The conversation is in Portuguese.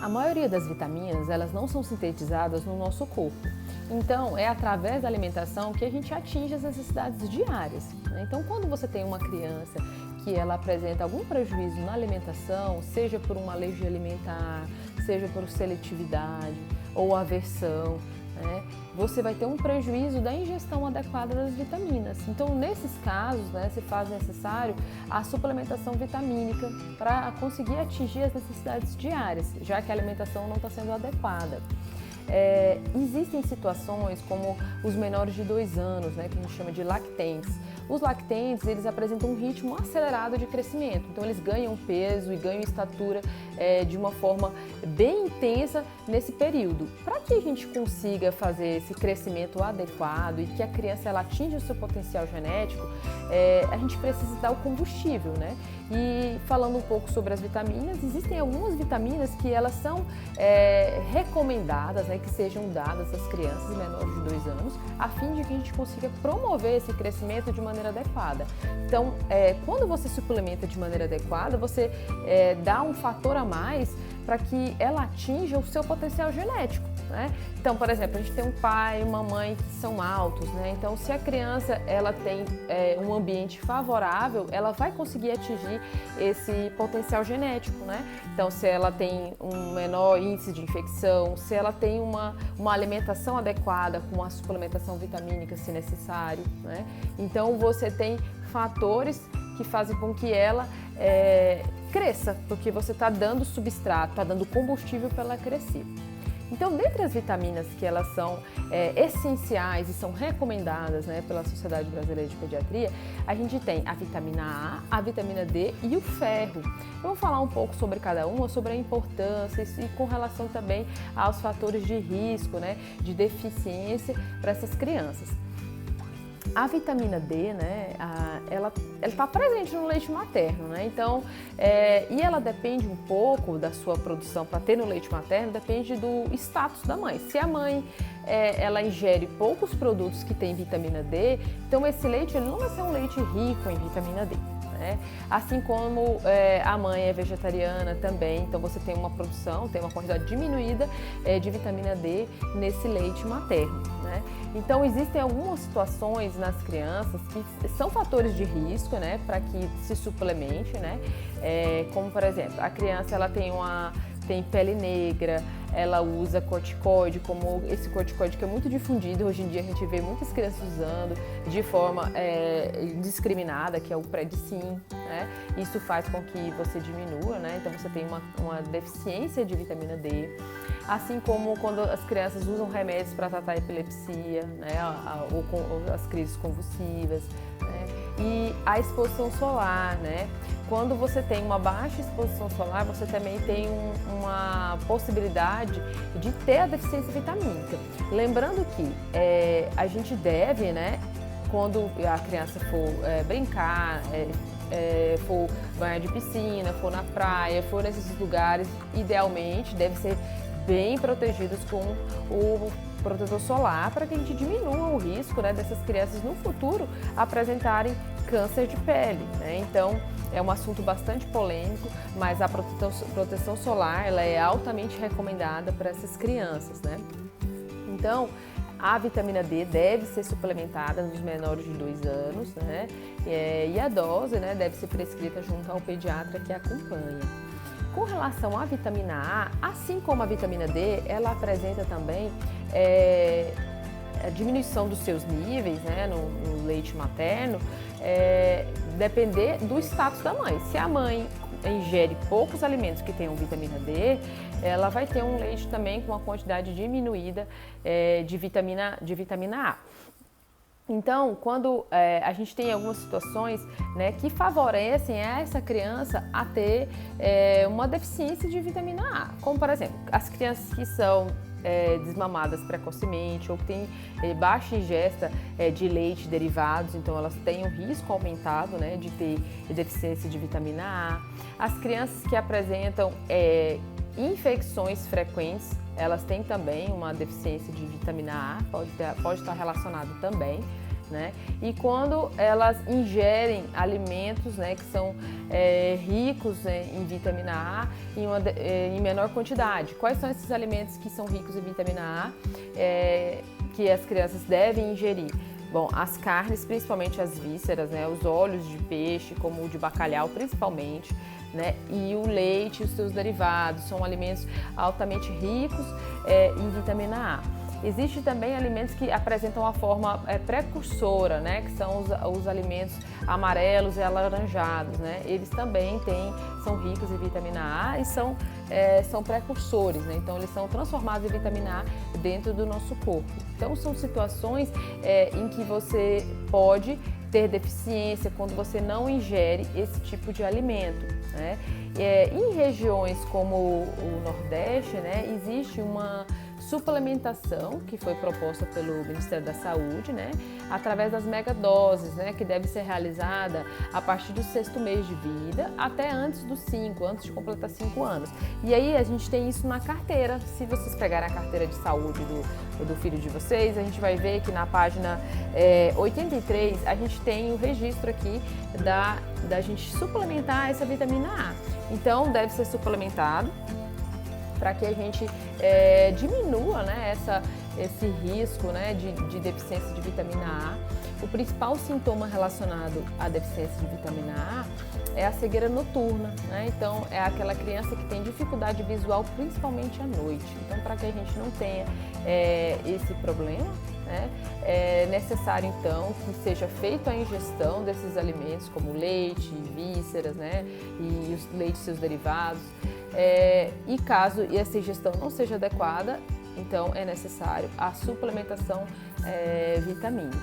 A maioria das vitaminas, elas não são sintetizadas no nosso corpo. Então, é através da alimentação que a gente atinge as necessidades diárias, né? Então, quando você tem uma criança que ela apresenta algum prejuízo na alimentação, seja por uma alergia alimentar, seja por seletividade ou aversão, né, você vai ter um prejuízo da ingestão adequada das vitaminas. Então, nesses casos, né, se faz necessário a suplementação vitamínica para conseguir atingir as necessidades diárias, já que a alimentação não está sendo adequada. Existem situações como os menores de 2 anos, né, que a gente chama de lactentes. Os lactentes, eles apresentam um ritmo acelerado de crescimento, então eles ganham peso e ganham estatura de uma forma bem intensa nesse período. Para que a gente consiga fazer esse crescimento adequado e que a criança ela atinja o seu potencial genético, a gente precisa dar o combustível, né? E falando um pouco sobre as vitaminas, existem algumas vitaminas que elas são recomendadas, né, que sejam dadas às crianças menores de 2 anos, a fim de que a gente consiga promover esse crescimento de maneira adequada. Então, quando você suplementa de maneira adequada, você dá um fator a mais para que ela atinja o seu potencial genético, né? Então, por exemplo, a gente tem um pai e uma mãe que são altos, né? Então, se a criança ela tem um ambiente favorável, ela vai conseguir atingir esse potencial genético, né? Então, se ela tem um menor índice de infecção, se ela tem uma alimentação adequada com a suplementação vitamínica, se necessário, né? Então, você tem fatores que fazem com que ela cresça, porque você está dando substrato, está dando combustível para ela crescer. Então, dentre as vitaminas que elas são essenciais e são recomendadas, né, pela Sociedade Brasileira de Pediatria, a gente tem a vitamina A, a vitamina D e o ferro. Eu vou falar um pouco sobre cada uma, sobre a importância e com relação também aos fatores de risco, né, de deficiência para essas crianças. A vitamina D, né, ela está presente no leite materno, né? Então, e ela depende um pouco da sua produção para ter no leite materno, depende do status da mãe. Se a mãe ela ingere poucos produtos que têm vitamina D, então esse leite ele não vai ser um leite rico em vitamina D. Assim como a mãe é vegetariana também, então você tem uma produção, tem uma quantidade diminuída de vitamina D nesse leite materno, né? Então existem algumas situações nas crianças que são fatores de risco, né, para que se suplemente, né? Como por exemplo, a criança ela tem pele negra, ela usa corticoide, como esse corticoide que é muito difundido, hoje em dia a gente vê muitas crianças usando de forma indiscriminada, que é o Predsim, né? Isso faz com que você diminua, né? Então você tem uma deficiência de vitamina D. Assim como quando as crianças usam remédios para tratar a epilepsia, né? ou as crises convulsivas, né? E a exposição solar, né? Quando você tem uma baixa exposição solar, você também tem uma possibilidade de ter a deficiência vitamínica. Lembrando que a gente deve, né, quando a criança for brincar, for banhar de piscina, for na praia, for nesses lugares, idealmente deve ser bem protegidos com o protetor solar para que a gente diminua o risco, né, dessas crianças no futuro apresentarem câncer de pele, né? Então, é um assunto bastante polêmico, mas a proteção solar ela é altamente recomendada para essas crianças, né? Então, a vitamina D deve ser suplementada nos menores de 2 anos, né? E a dose, né, deve ser prescrita junto ao pediatra que acompanha. Com relação à vitamina A, assim como a vitamina D, ela apresenta também a diminuição dos seus níveis, né, no leite materno, depender do status da mãe. Se a mãe ingere poucos alimentos que tenham vitamina D, ela vai ter um leite também com uma quantidade diminuída de vitamina A. Então, quando a gente tem algumas situações, né, que favorecem essa criança a ter uma deficiência de vitamina A, como por exemplo, as crianças que são desmamadas precocemente ou que têm baixa ingesta de leite e derivados, então elas têm um risco aumentado, né, de ter deficiência de vitamina A. As crianças que apresentam infecções frequentes, elas têm também uma deficiência de vitamina A, pode estar relacionado também, né? E quando elas ingerem alimentos, né, que são ricos, né, em vitamina A em menor quantidade. Quais são esses alimentos que são ricos em vitamina A que as crianças devem ingerir? Bom, as carnes, principalmente as vísceras, né, os óleos de peixe, como o de bacalhau principalmente, né, e o leite e os seus derivados, são alimentos altamente ricos em vitamina A. Existem também alimentos que apresentam a forma precursora, né, que são os alimentos amarelos e alaranjados, né? Eles também são ricos em vitamina A e são precursores, né? Então eles são transformados em vitamina A dentro do nosso corpo. Então são situações em que você pode ter deficiência quando você não ingere esse tipo de alimento, né? Em regiões como o Nordeste, né, existe uma suplementação que foi proposta pelo Ministério da Saúde, né, através das megadoses, né, que deve ser realizada a partir do 6º mês de vida até antes de completar 5 anos. E aí a gente tem isso na carteira. Se vocês pegarem a carteira de saúde do filho de vocês, a gente vai ver que na página 83 a gente tem o registro aqui da gente suplementar essa vitamina A. Então deve ser suplementado para que a gente diminua, né, esse risco, né, de deficiência de vitamina A. O principal sintoma relacionado à deficiência de vitamina A é a cegueira noturna, né? Então é aquela criança que tem dificuldade visual principalmente à noite. Então, para que a gente não tenha esse problema, né, é necessário então que seja feita a ingestão desses alimentos como leite, vísceras, né, e os leites e seus derivados. E caso essa ingestão não seja adequada, então é necessário a suplementação vitamínica.